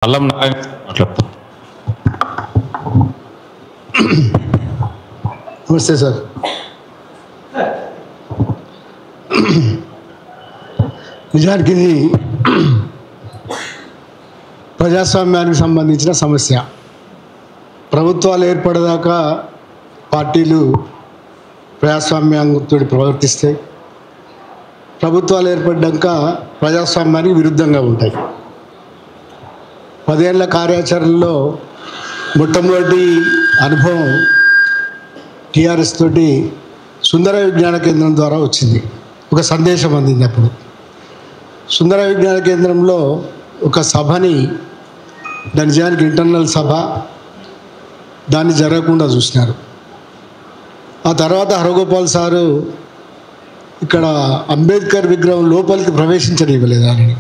అల్లం నారాయణ మాట్లాడతాం. నమస్తే సార్. నిజానికి ఇది ప్రజాస్వామ్యానికి సంబంధించిన సమస్య. ప్రభుత్వాలు ఏర్పడేదాకా పార్టీలు ప్రజాస్వామ్యంతో ప్రవర్తిస్తాయి. ప్రభుత్వాలు ఏర్పడ్డాక ప్రజాస్వామ్యానికి విరుద్ధంగా ఉంటాయి. 10 ఏళ్ల కార్యాచరణలో మొట్టమొదటి అనుభవం టీఆర్ఎస్ తోటి సుందర విజ్ఞాన కేంద్రం ద్వారా వచ్చింది. ఒక సందేశం అందింది. అప్పుడు సుందర విజ్ఞాన కేంద్రంలో ఒక సభని, దాని నిజానికి ఇంటర్నల్ సభ, దాన్ని జరగకుండా చూసినారు. ఆ తర్వాత హరగోపాల్ సారు ఇక్కడ అంబేద్కర్ విగ్రహం లోపలికి ప్రవేశించనివ్వలేదు ఆయనని.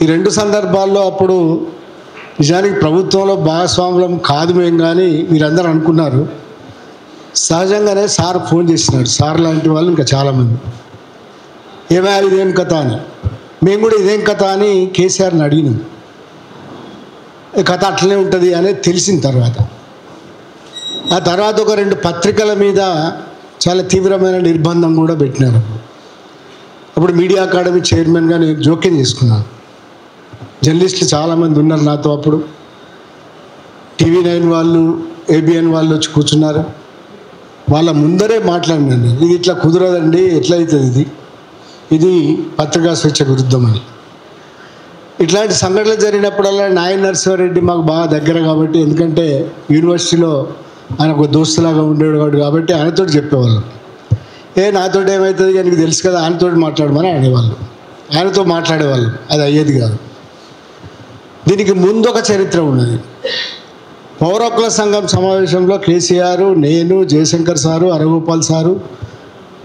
ఈ 2 సందర్భాల్లో అప్పుడు నిజానికి ప్రభుత్వంలో భాగస్వాములం కాదు మేము, కానీ మీరందరూ అనుకున్నారు. సహజంగానే సార్ ఫోన్ చేసినాడు. సార్ లాంటి వాళ్ళు ఇంకా చాలామంది, ఏమైనా ఇదేం కథ అని. మేము కూడా ఇదేం కథ అని కేసీఆర్ని అడిగినాం. ఈ కథ అట్లనే ఉంటుంది అనేది తెలిసిన తర్వాత, ఆ తర్వాత ఒక 2 పత్రికల మీద చాలా తీవ్రమైన నిర్బంధం కూడా పెట్టినారు. అప్పుడు మీడియా అకాడమీ చైర్మన్గా నేను జోక్యం చేసుకున్నాను. జర్నలిస్టులు చాలామంది ఉన్నారు నాతో. అప్పుడు TV9 వాళ్ళు, ABN వాళ్ళు వచ్చి కూర్చున్నారు. వాళ్ళ ముందరే మాట్లాడినాను, ఇది ఇట్లా కుదరదండి, ఎట్లయితుంది ఇది పత్రికా స్వేచ్ఛ విరుద్ధమని. ఇట్లాంటి సంఘటనలు జరిగినప్పుడల్లా నాయన నరసింహారెడ్డి మాకు బాగా దగ్గర కాబట్టి, ఎందుకంటే యూనివర్సిటీలో ఆయన ఒక దోస్తులాగా ఉండేవాడు కాబట్టి ఆయనతో చెప్పేవాళ్ళు. నాతోటి ఏమవుతుంది నీకు తెలుసు కదా, ఆయనతో మాట్లాడమని అనేవాళ్ళు. ఆయనతో మాట్లాడేవాళ్ళు, అది అయ్యేది కాదు. దీనికి ముందు ఒక చరిత్ర ఉన్నది. పౌర హక్కుల సంఘం సమావేశంలో కేసీఆర్, నేను, జయశంకర్ సారు, హరగోపాల్ సారు,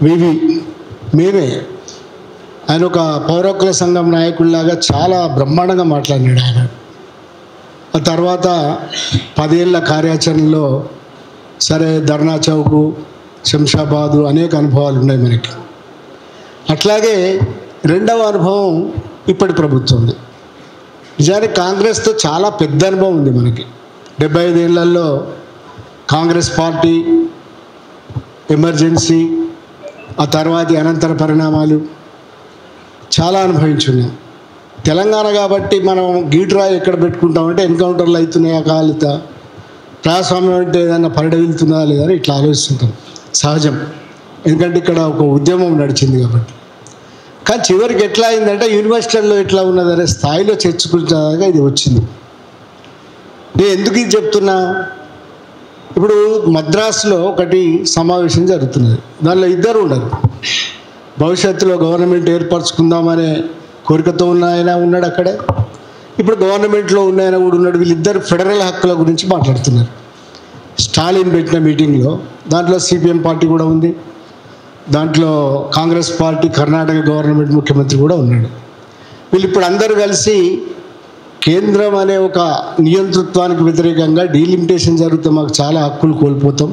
మేమే, ఆయన ఒక పౌర హక్కుల సంఘం నాయకుడిలాగా చాలా బ్రహ్మాండంగా మాట్లాడినాడు ఆయన. ఆ తర్వాత 10 ఏళ్ల కార్యాచరణలో సరే ధర్నా చౌకు, శంషాబాదు అనేక అనుభవాలు ఉన్నాయి మనకి. అట్లాగే 2వ అనుభవం ఇప్పటి ప్రభుత్వంది. నిజానికి కాంగ్రెస్తో చాలా పెద్ద అనుభవం ఉంది మనకి. 75 ఏళ్లలో కాంగ్రెస్ పార్టీ, ఎమర్జెన్సీ, ఆ తర్వాత అనంతర పరిణామాలు చాలా అనుభవించున్నాం. తెలంగాణ కాబట్టి మనం గీటురాయి ఎక్కడ పెట్టుకుంటామంటే ఎన్కౌంటర్లు అవుతున్నాయా కాలిత, ప్రజాస్వామ్యం అంటే ఏదన్నా పరిడవిలుతుందా లేదా అని ఇట్లా ఆలోచిస్తుంటాం. సహజం, ఎందుకంటే ఇక్కడ ఒక ఉద్యమం నడిచింది కాబట్టి. కానీ చివరికి ఎట్లా అయిందంటే యూనివర్సిటీల్లో ఎట్లా ఉన్నదనే స్థాయిలో చర్చకుంటాగా ఇది వచ్చింది. నేను ఎందుకు ఇది చెప్తున్నా, ఇప్పుడు మద్రాసులో ఒకటి సమావేశం జరుగుతున్నది. దానిలో 2 ఉన్నారు. భవిష్యత్తులో గవర్నమెంట్ ఏర్పరచుకుందామనే కోరికతో ఉన్న ఆయన ఉన్నాడు అక్కడే, ఇప్పుడు గవర్నమెంట్లో ఉన్న ఆయన కూడా ఉన్నాడు. వీళ్ళిద్దరు ఫెడరల్ హక్కుల గురించి మాట్లాడుతున్నారు. స్టాలిన్ పెట్టిన మీటింగ్లో దాంట్లో CPM పార్టీ కూడా ఉంది, దాంట్లో కాంగ్రెస్ పార్టీ కర్ణాటక గవర్నమెంట్ ముఖ్యమంత్రి కూడా ఉన్నాడు. వీళ్ళు ఇప్పుడు అందరూ కలిసి కేంద్రం అనే ఒక నియంతృత్వానికి వ్యతిరేకంగా డీలిమిటేషన్ జరిగితే మాకు చాలా హక్కులు కోల్పోతాం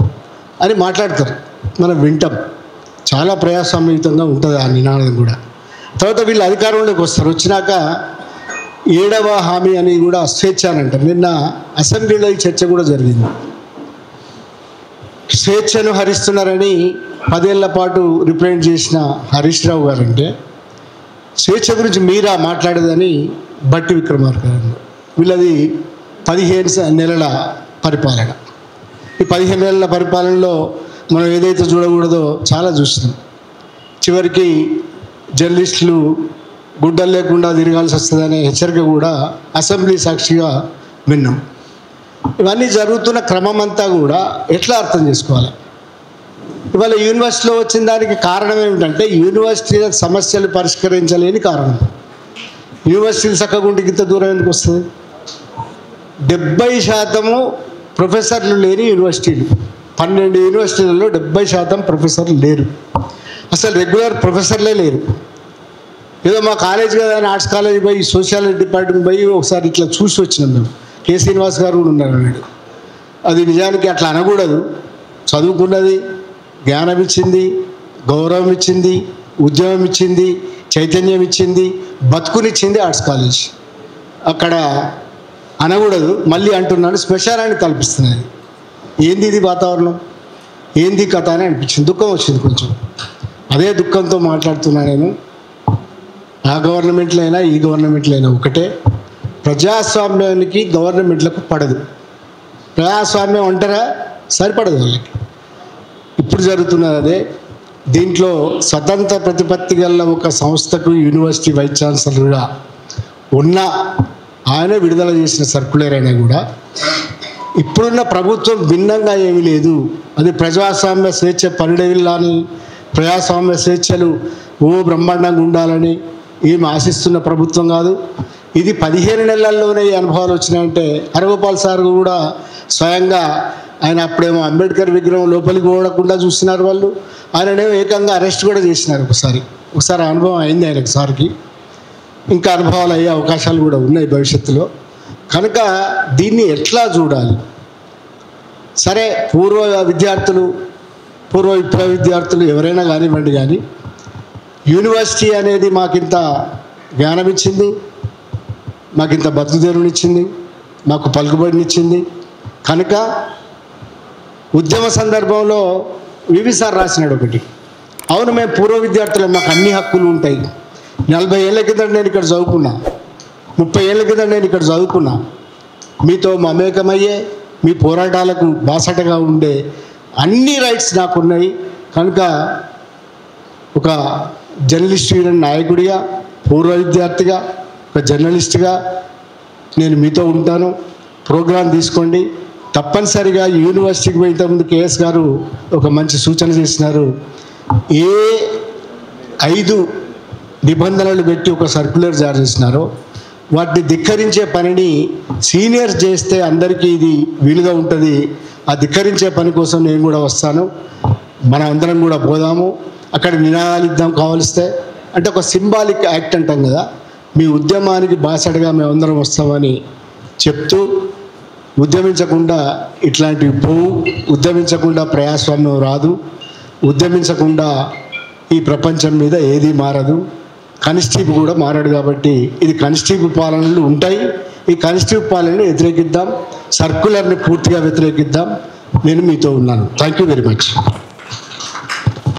అని మాట్లాడతారు. మనం వింటాం. చాలా ప్రజాస్వామ్యయుతంగా ఉంటుంది ఆ నినాదం కూడా. తర్వాత వీళ్ళు అధికారంలోకి వస్తారు. వచ్చినాక 7వ హామీ అని కూడా స్వేచ్ఛ అని అంటారు. నిన్న అసెంబ్లీలో ఈ చర్చ కూడా జరిగింది. స్వేచ్ఛను హరిస్తున్నారని 10 ఏళ్ల పాటు రిప్రజెంట్ చేసిన హరీష్ రావు గారు అంటే, స్వేచ్ఛ గురించి మీరా మాట్లాడేదని బట్టి విక్రమార్క గారు. వీళ్ళది 15 నెలల పరిపాలన. ఈ 15 నెలల పరిపాలనలో మనం ఏదైతే చూడకూడదో చాలా చూసినాం. చివరికి జర్నలిస్టులు గుడ్డలు లేకుండా తిరగాల్సి వస్తుందనే హెచ్చరిక కూడా అసెంబ్లీ సాక్షిగా విన్నాం. ఇవన్నీ జరుగుతున్న క్రమం అంతా కూడా ఎట్లా అర్థం చేసుకోవాలి? ఇవాళ యూనివర్సిటీలో వచ్చిన దానికి కారణం ఏమిటంటే, యూనివర్సిటీల సమస్యలు పరిష్కరించలేని కారణం. యూనివర్సిటీలు చక్కగుంటికి ఇంత దూరం ఎందుకు వస్తుంది? 70% ప్రొఫెసర్లు లేని యూనివర్సిటీలు. 12 యూనివర్సిటీలలో 70% ప్రొఫెసర్లు లేరు. అసలు రెగ్యులర్ ప్రొఫెసర్లే లేరు. ఏదో మా కాలేజ్ కదా అని ఆర్ట్స్ కాలేజ్ పోయి, సోషాలజీ డిపార్ట్మెంట్ పోయి ఒకసారి ఇట్లా చూసి వచ్చినాం మేము. K. శ్రీనివాస్ గారు కూడా ఉన్నారు అన్నాడు. అది నిజానికి అట్లా అనకూడదు. చదువుకున్నది, జ్ఞానం ఇచ్చింది, గౌరవం ఇచ్చింది, ఉద్యమం ఇచ్చింది, చైతన్యం ఇచ్చింది, బతుకునిచ్చింది ఆర్ట్స్ కాలేజ్. అక్కడ అనకూడదు, మళ్ళీ అంటున్నాను, శ్మశానాన్ని తలపిస్తున్నాయి. ఏంది ఇది వాతావరణం, ఏంది కథ అని అనిపించింది, దుఃఖం వచ్చింది కొంచెం. అదే దుఃఖంతో మాట్లాడుతున్నా నేను. ఆ గవర్నమెంట్లో అయినా ఈ గవర్నమెంట్లో అయినా ఒకటే, ప్రజాస్వామ్యానికి గవర్నమెంట్లకు పడదు. ప్రజాస్వామ్యం అంటారా, సరిపడదు వాళ్ళకి. ఇప్పుడు జరుగుతున్నది అదే. దీంట్లో స్వతంత్ర ప్రతిపత్తి గల ఒక సంస్థకు యూనివర్సిటీ వైస్ ఛాన్సలర్గా ఉన్న ఆయన విడుదల చేసిన సర్క్యులర్ అయినా కూడా ఇప్పుడున్న ప్రభుత్వం భిన్నంగా ఏమీ లేదు. అది ప్రజాస్వామ్య స్వేచ్ఛ పరిడవిల్లాని, ప్రజాస్వామ్య స్వేచ్ఛలు బ్రహ్మాండంగా ఉండాలని ఏమి ఆశిస్తున్న ప్రభుత్వం కాదు. ఇది 15 నెలల్లోనే ఈ అనుభవాలు వచ్చినాయంటే హరగోపాల్ సార్ కూడా స్వయంగా ఆయన అప్పుడేమో అంబేద్కర్ విగ్రహం లోపలికి పోవకుండా చూస్తున్నారు వాళ్ళు. ఆయననేమో ఏకంగా అరెస్ట్ కూడా చేసినారు ఒకసారి అనుభవం అయింది ఆయనకు సార్కి. ఇంకా అనుభవాలు అయ్యే అవకాశాలు కూడా ఉన్నాయి భవిష్యత్తులో. కనుక దీన్ని ఎట్లా చూడాలి? సరే, పూర్వ విప్లవ విద్యార్థులు ఎవరైనా కానివ్వండి, కానీ యూనివర్సిటీ అనేది మాకింత జ్ఞానం ఇచ్చింది, మాకింత బతుకుదెరువునిచ్చింది, మాకు పలుకుబడినిచ్చింది. కనుక ఉద్యమ సందర్భంలో వివి సార్ రాసినాడు ఒకటి, అవును మేము పూర్వ విద్యార్థులు, మాకు అన్ని హక్కులు ఉంటాయి. 40 ఏళ్ళ కింద నేను ఇక్కడ చదువుకున్నా, 30 ఏళ్ళ కింద నేను ఇక్కడ చదువుకున్నా, మీతో మమేకమయ్యే మీ పోరాటాలకు బాసటగా ఉండే అన్ని రైట్స్ నాకున్నాయి. కనుక ఒక జర్నలిస్ట్ యూనియన్ నాయకుడిగా, పూర్వ విద్యార్థిగా, ఒక జర్నలిస్ట్గా నేను మీతో ఉంటాను. ప్రోగ్రాం తీసుకోండి. తప్పనిసరిగా యూనివర్సిటీకి పోయిన ముందు కేఎస్ గారు ఒక మంచి సూచన చేసినారు. ఏ 5 నిబంధనలు పెట్టి ఒక సర్క్యులర్ జారీ చేసినారో వాటిని ధిక్కరించే పనిని సీనియర్స్ చేస్తే అందరికీ ఇది వీలుగా ఉంటుంది. ఆ ధిక్కరించే పని కోసం నేను కూడా వస్తాను, మనం అందరం కూడా పోదాము, అక్కడ నినాదాలు ఇద్దాం కావలిస్తే. అంటే ఒక సింబాలిక్ యాక్ట్ అంటాం కదా, మీ ఉద్యమానికి బాసటగా మేమందరం వస్తామని చెప్తూ, ఉద్యమించకుండా ఇట్లాంటివి పోవు, ఉద్యమించకుండా ప్రజాస్వామ్యం రాదు, ఉద్యమించకుండా ఈ ప్రపంచం మీద ఏది మారదు, కనిస్టేబుల్ కూడా మారాడు. కాబట్టి ఇది కనిస్టేబుల్ పాలనలు ఉంటాయి. ఈ కనిస్టేబుల్ పాలనని వ్యతిరేకిద్దాం, సర్క్యులర్ని పూర్తిగా వ్యతిరేకిద్దాం. నేను మీతో ఉన్నాను. Thank you very much.